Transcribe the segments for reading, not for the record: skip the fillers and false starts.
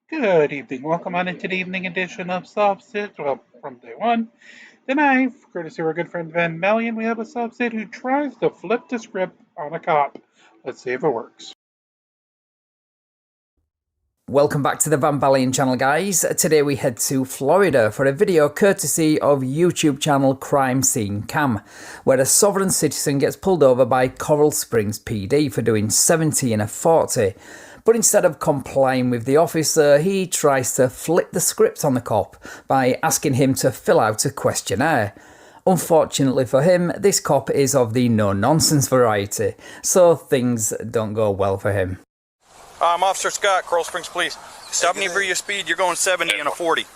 Good evening. Welcome on into the evening edition of Subsit. Well, from day one. Tonight, courtesy of our good friend Van Melian, we have a subsit who tries to flip the script on a cop. Let's see if it works. Welcome back to the Van Valiant channel, guys. Today we head to Florida for a video courtesy of YouTube channel Crime Scene Cam, where a sovereign citizen gets pulled over by Coral Springs PD for doing 70 and a 40. But instead of complying with the officer, he tries to flip the script on the cop by asking him to fill out a questionnaire. Unfortunately for him, this cop is of the no-nonsense variety, so things don't go well for him. I'm Officer Scott, Coral Springs Police. Stop me for your speed. You're going 70 and a 40. Do you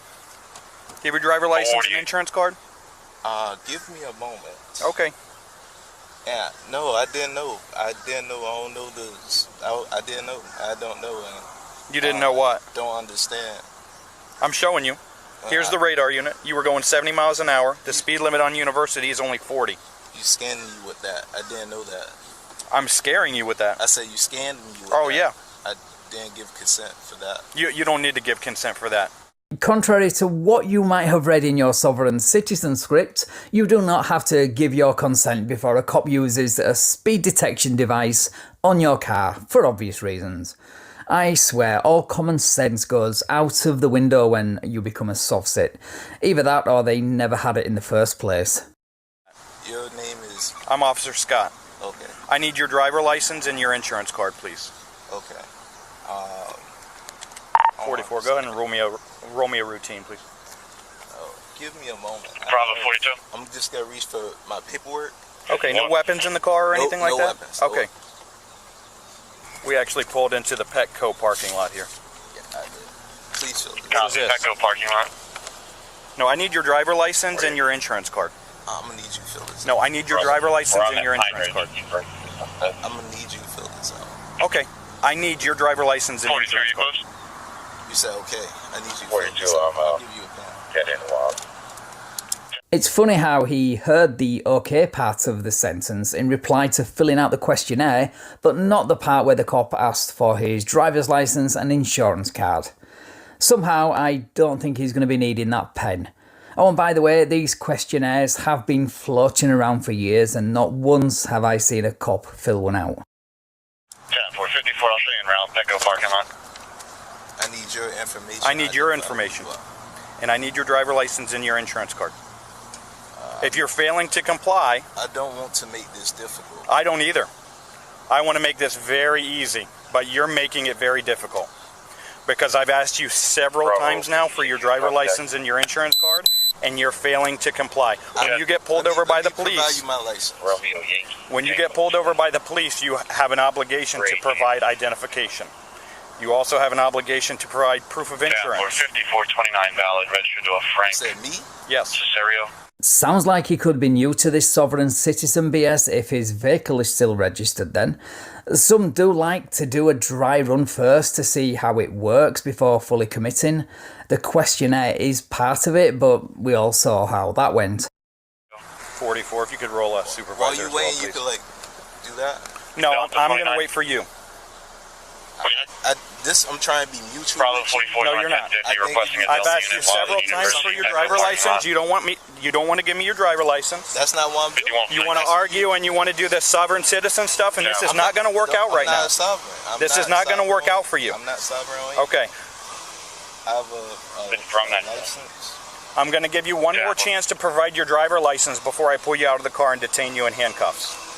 have your driver license and insurance card? Give me a moment. Okay. Yeah, no, I didn't know. I don't know this. I didn't know. I don't know. You didn't know what? Don't understand. I'm showing you. Here's the radar unit. You were going 70 miles an hour. The speed limit on University is only 40. You scanned me with that. I didn't know that. I'm scaring you with that. I said you scanned me with that. Oh, yeah. I didn't give consent for that. You don't need to give consent for that. Contrary to what you might have read in your sovereign citizen script, you do not have to give your consent before a cop uses a speed detection device on your car, for obvious reasons. I swear, all common sense goes out of the window when you become a soft-sit. Either that or they never had it in the first place. Your name is? I'm Officer Scott. Okay. I need your driver license and your insurance card, please. Okay. 44, go ahead and roll me a routine, please. Give me a moment. Bravo 42. I'm just going to reach for my paperwork. Okay, no weapons in the car or anything like no that? Weapons. Okay. We actually pulled into the Petco parking lot here. Yeah, I did. Please fill this. What is this? Petco parking lot. No, I need your driver license and your insurance card. I'm going to need you to fill this No, I need your driver license and your insurance card. I'm going to need you to fill this out. Okay. I need your driver license and 42, insurance you card. close? You said okay. I need you to fill 42, this out. I'll I'm give you a pen. Get in the wild. It's funny how he heard the okay part of the sentence in reply to filling out the questionnaire, but not the part where the cop asked for his driver's license and insurance card. Somehow, I don't think he's going to be needing that pen. Oh, and by the way, these questionnaires have been floating around for years, and not once have I seen a cop fill one out. 454, I'll see you in round Petco parking lot. I need your information. I need your information. And I need your driver license and your insurance card. If you're failing to comply... I don't want to make this difficult. I don't either. I want to make this very easy, but you're making it very difficult. Because I've asked you several times now for your driver license and your insurance card, and you're failing to comply. When you get pulled over by the police... Provide you my license. Romeo Yankee. When you get pulled over by the police, you have an obligation to provide identification. You also have an obligation to provide proof of insurance. 45429 valid, registered to a Frank. Said me? Yes. Cesario. Sounds like he could be new to this sovereign citizen BS if his vehicle is still registered then. Some do like to do a dry run first to see how it works before fully committing. The questionnaire is part of it, but we all saw how that went. 44, if you could roll a supervisor. While you as waiting, well, you please. could do that? No, I'm going to wait for you. I'm trying to be mutual. Bravo 44. No, you're not. Requesting a I've Delta asked you unit while several the times for university your Petco driver parking lot. license. You don't want to give me your driver license. That's not what I'm doing. You want to argue and you want to do this sovereign citizen stuff, and this is not going to work out right now. I'm not sovereign. This is not going to work out for you. I'm not sovereign on you. Okay. I have a license. I'm going to give you one more chance to provide your driver license before I pull you out of the car and detain you in handcuffs.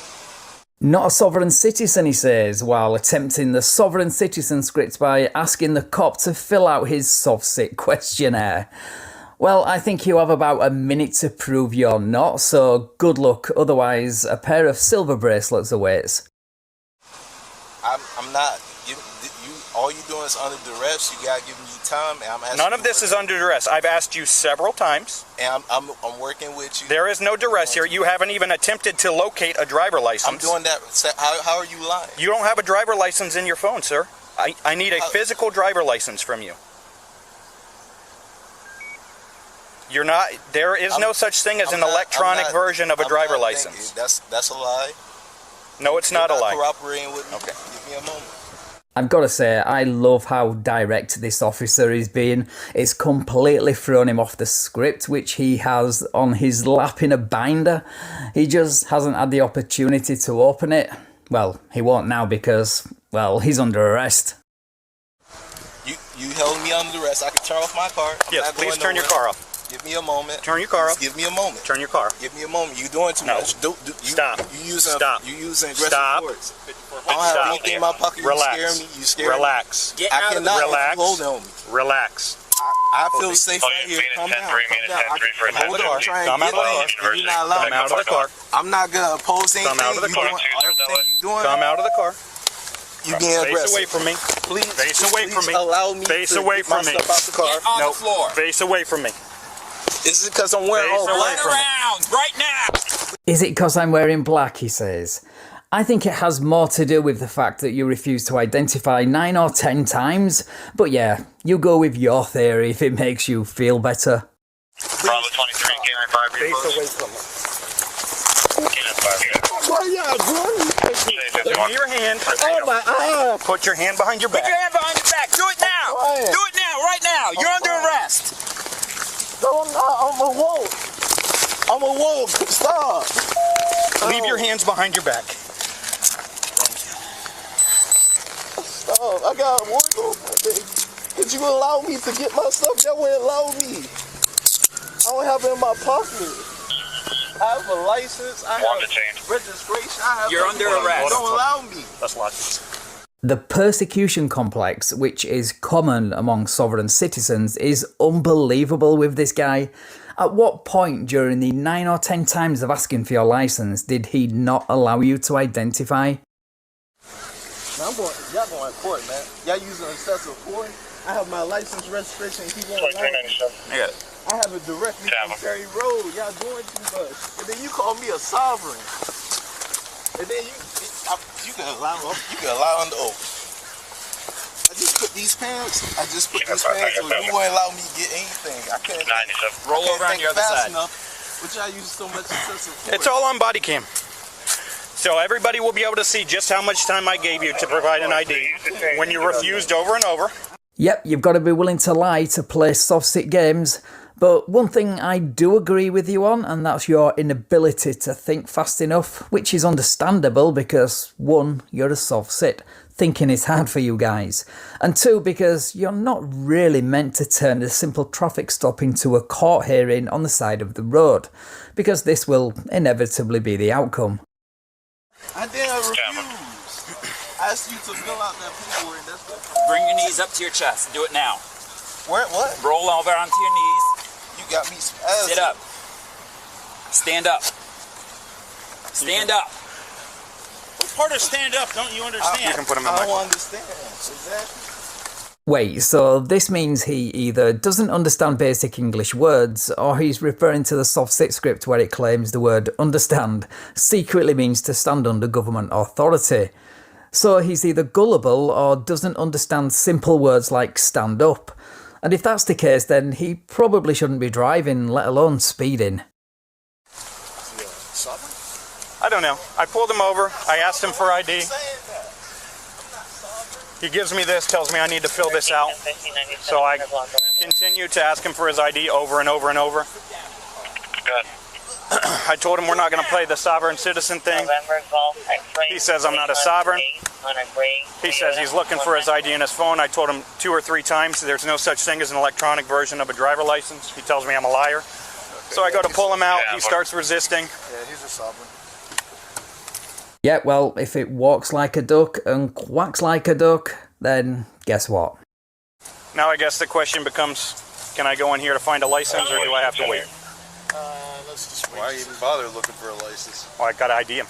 Not a sovereign citizen, he says, while attempting the sovereign citizen script by asking the cop to fill out his soft-sit questionnaire. Well, I think you have about a minute to prove you're not, so good luck, otherwise a pair of silver bracelets awaits. I'm not. All you doing is under duress. You gotta give me time. And I'm asking. None of this is under duress. I've asked you several times. And I'm working with you. There is no duress here. You haven't even attempted to locate a driver license. I'm doing that. How are you lying? You don't have a driver license in your phone, sir. I need a physical driver license from you. You're not. There is no such thing as an electronic version of a driver license. That's a lie. No, it's not a lie. Cooperating with me. Okay. Give me a moment. I've got to say, I love how direct this officer is being. It's completely thrown him off the script, which he has on his lap in a binder. He just hasn't had the opportunity to open it. Well, he won't now because, well, he's under arrest. You held me under arrest. I can turn off my car. Yes, please turn your car off. Give me a moment. Turn your car off. Give me a moment. Turn your car. Give me a moment. You doing too much. Stop. You using aggressive words. I don't have anything in my pocket. Relax. You scare me. You scare Relax. me. I cannot Relax. hold on me. Relax. I feel safe right here. Calm down. Hold on. Try and get me. You're not allowed. Come out of the car. I'm not gonna oppose anything. Come out of the car. Everything you doing. Come out of the car. You being aggressive. Face away from me. Please. Face away from me. Allow me Face to away get my from me. stuff out the car. Get on the floor. Face away from me. Is it because I'm wearing all Face away black? from me. Around right now. Is it because I'm wearing black, he says. I think it has more to do with the fact that you refuse to identify 9 or 10 times. But yeah, you go with your theory if it makes you feel better. Bravo 23, Canine 5. Face away from me. Canine 5. Why y'all doing this? Give me your hand. Oh my eye. Put your hand behind your Put back. your hand behind your back. Do it now. Quiet. Do it now, right now. You're under arrest. No, I'm not. I'm a wolf. I'm a wolf. Stop. Leave your hands behind your back. Stop. I got a warrant over my day. Could you allow me to get my stuff? That wouldn't allow me. I don't have it in my pocket. I have a license. I have registration. You're under arrest. Don't allow me. That's logical. The persecution complex, which is common among sovereign citizens, is unbelievable with this guy. At what point during the 9 or 10 times of asking for your license did he not allow you to identify? Man, y'all going to court, man. Y'all using excessive force. I have my license, registration, and keep on allowing. I have it directly from Terry Road. Y'all doing too much. And then you call me a sovereign. And then you can allow under oath. I just put these pants. So you wouldn't allow me to get anything. I can't. Roll over on your other side. But y'all use so much excessive force. It's all on body cam. So everybody will be able to see just how much time I gave you to provide an ID when you refused over and over. Yep, you've got to be willing to lie to play soft-sit games. But one thing I do agree with you on, and that's your inability to think fast enough, which is understandable because 1, you're a soft-sit. Thinking is hard for you guys. And 2, because you're not really meant to turn a simple traffic stop into a court hearing on the side of the road, because this will inevitably be the outcome. I didn't refuse. I asked you to fill out that paperwork. That's what. Bring your knees up to your chest. Do it now. What? Roll over onto your knees. You got me spazzed. Sit up. Stand up. Stand up. What part of stand up don't you understand? You can put them in I my don't understand. Exactly. Wait, so this means he either doesn't understand basic English words, or he's referring to the soft-sit script where it claims the word understand secretly means to stand under government authority. So he's either gullible or doesn't understand simple words like stand up. And if that's the case, then he probably shouldn't be driving, let alone speeding. I don't know. I pulled him over. I asked him for ID. He gives me this, tells me I need to fill this out. So I continue to ask him for his ID over and over and over. Good. I told him we're not going to play the sovereign citizen thing. He says I'm not a sovereign. He says he's looking for his ID in his phone. I told him 2 or 3 times there's no such thing as an electronic version of a driver license. He tells me I'm a liar. So I go to pull him out. He starts resisting. Yeah, he's a sovereign. Yeah, well, if it walks like a duck and quacks like a duck, then guess what? Now I guess the question becomes, can I go in here to find a license or do I have to wait? Let's just wait. Why even bother looking for a license? Well, I got to ID him.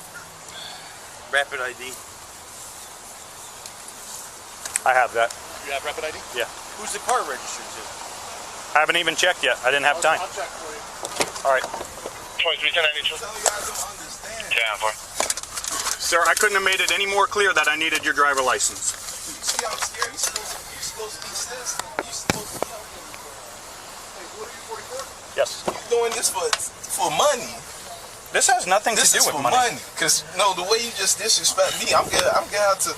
Rapid ID. I have that. You have rapid ID? Yeah. Who's the car registered to? I haven't even checked yet. I didn't have time. I'll check for you. All right. 23, 1092. Yeah, boy. Sir, I couldn't have made it any more clear that I needed your driver license. See, I'm scared. You're supposed to be sensitive. You're supposed to be helping me. Hey, what are you, 44? Yes. You're doing this for money. This has nothing This to do is with for money. money. Cause no, the way you just disrespect me, I'm gonna have to.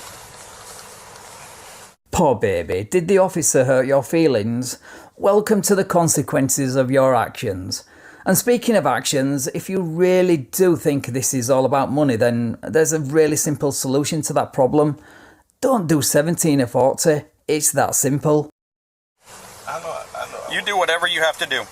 Poor baby, did the officer hurt your feelings? Welcome to the consequences of your actions. And speaking of actions, if you really do think this is all about money, then there's a really simple solution to that problem. Don't do 17 or 40, it's that simple. I know. You do whatever you have to do.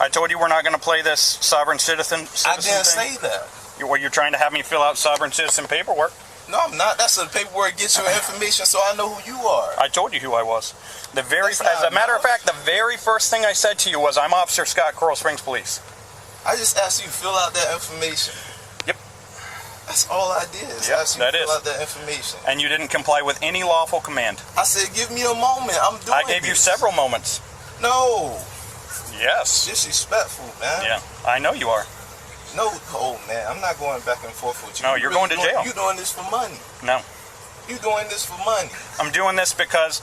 I told you we're not going to play this sovereign citizen I didn't thing. say that. You're trying to have me fill out sovereign citizen paperwork. No, I'm not. That's the paperwork gets your information so I know who you are. I told you who I was. As a matter of fact, the very first thing I said to you was, I'm Officer Scott, Coral Springs Police. I just asked you to fill out that information. Yep. That's all I did. Yep, Asked you to fill out that information. And you didn't comply with any lawful command. I said, give me a moment. I'm doing I gave you several moments. No. Yes. Disrespectful, man. Yeah, I know you are. No, oh man, I'm not going back and forth with you. No, you're going to jail. You're doing this for money. No. You're doing this for money. I'm doing this because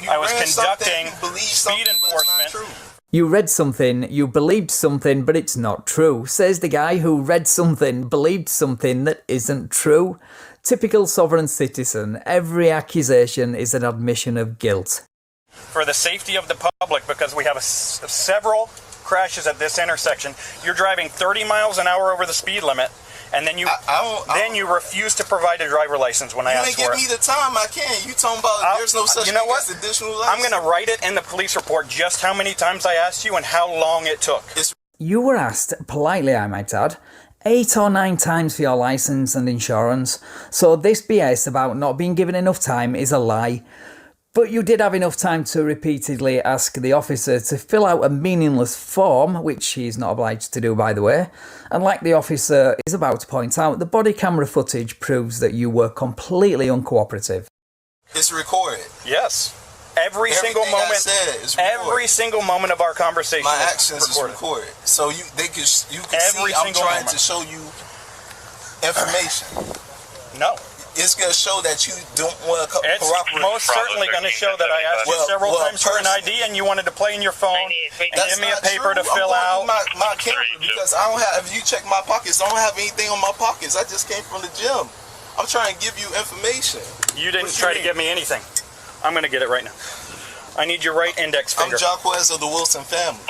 I was conducting speed enforcement. You read something, you believed something, but it's not true, says the guy who read something, believed something that isn't true. Typical sovereign citizen, every accusation is an admission of guilt. For the safety of the public, because we have several crashes at this intersection, you're driving 30 miles an hour over the speed limit, and then you refuse to provide a driver license when I ask for it. You ain't give me the time I can. You talking about there's no such thing as additional license? I'm going to write it in the police report just how many times I asked you and how long it took. You were asked, politely I might add, 8 or 9 times for your license and insurance, so this BS about not being given enough time is a lie. But you did have enough time to repeatedly ask the officer to fill out a meaningless form, which he's not obliged to do, by the way. And like the officer is about to point out, the body camera footage proves that you were completely uncooperative. It's recorded. Yes. Every single moment of our conversation. My actions is recorded. So you can see I'm trying to show you information. No. It's going to show that you don't want to cooperate. It's most certainly going to show that I asked you several times for an ID and you wanted to play in your phone and give me a paper to fill out. My camera, because I don't have, if you check my pockets, I don't have anything on my pockets. I just came from the gym. I'm trying to give you information. You didn't try to give me anything. I'm going to get it right now. I need your right index finger. I'm Jacquez of the Wilson family.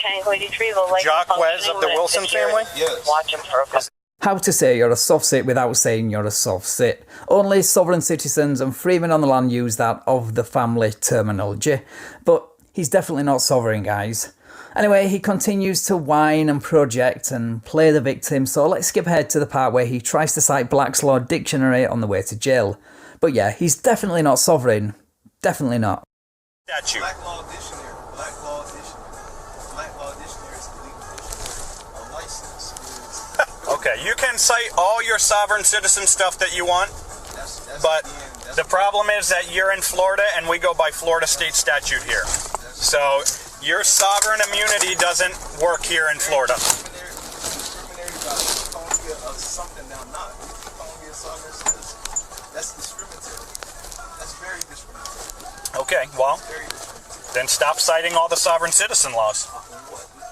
Jacquez of the Wilson family? Yes. Watch him for a couple. How to say you're a soft sit without saying you're a soft sit. Only sovereign citizens and freemen on the land use that of the family terminology. But he's definitely not sovereign, guys. Anyway, he continues to whine and project and play the victim, so let's skip ahead to the part where he tries to cite Black's Law Dictionary on the way to jail. But yeah, he's definitely not sovereign. Definitely not. Statute. Black Law Dictionary. Black Law Dictionary. Black Law Dictionary is a legal dictionary. A license is... Okay, you can cite all your sovereign citizen stuff that you want, but the problem is that you're in Florida and we go by Florida state statute here. So your sovereign immunity doesn't work here in Florida. That's discriminatory. That's very discriminatory. Okay, well, then stop citing all the sovereign citizen laws.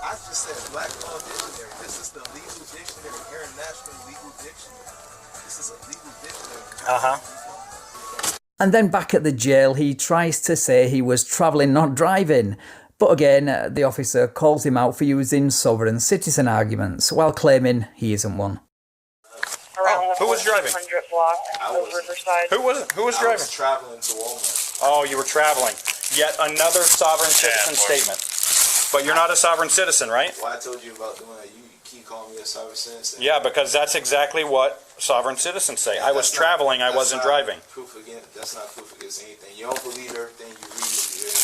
I just said Black Law Dictionary. This is the legal dictionary, international legal dictionary. This is a legal dictionary. And then back at the jail, he tries to say he was travelling, not driving. But again, the officer calls him out for using sovereign citizen arguments, while claiming he isn't one. Who was driving? Who was driving? I was traveling to Walmart. Oh, you were traveling. Yet another sovereign citizen statement. But you're not a sovereign citizen, right? Well, I told you about doing that. You keep calling me a sovereign citizen. Yeah, because that's exactly what sovereign citizens say. I was traveling, I wasn't driving. That's not proof against anything. You don't believe everything you read.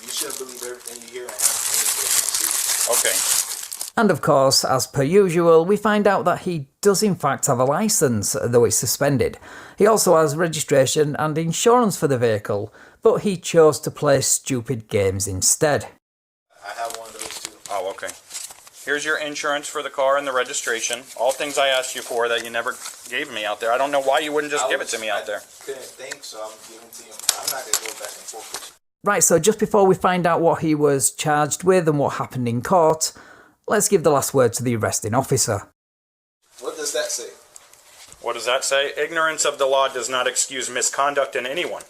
You shouldn't believe everything you hear and have Okay. And of course, as per usual, we find out that he does in fact have a licence, though it's suspended. He also has registration and insurance for the vehicle, but he chose to play stupid games instead. I have one of those too. Oh, okay. Here's your insurance for the car and the registration. All things I asked you for that you never gave me out there. I don't know why you wouldn't just give it to me out there. I couldn't think, so I'm giving it to you. I'm not going to go back and forth with you. Right, so just before we find out what he was charged with and what happened in court, let's give the last word to the arresting officer. What does that say? What does that say? Ignorance of the law does not excuse misconduct in anyone.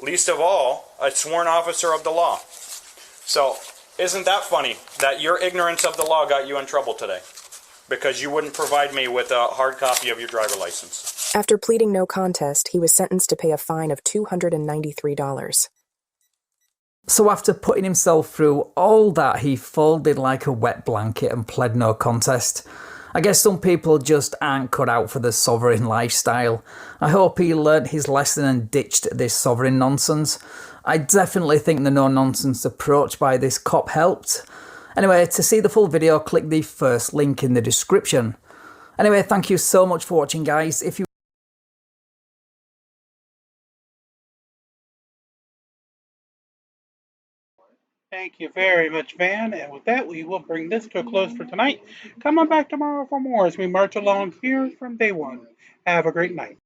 least of all, a sworn officer of the law. So, isn't that funny that your ignorance of the law got you in trouble today? Because you wouldn't provide me with a hard copy of your driver license. After pleading no contest, he was sentenced to pay a fine of $293. So after putting himself through all that, he folded like a wet blanket and pled no contest. I guess some people just aren't cut out for the sovereign lifestyle. I hope he learnt his lesson and ditched this sovereign nonsense. I definitely think the no-nonsense approach by this cop helped. Anyway, to see the full video, click the first link in the description. Anyway, thank you so much for watching, guys. If you Thank you very much, Van. And with that, we will bring this to a close for tonight. Come on back tomorrow for more as we march along here from day one. Have a great night.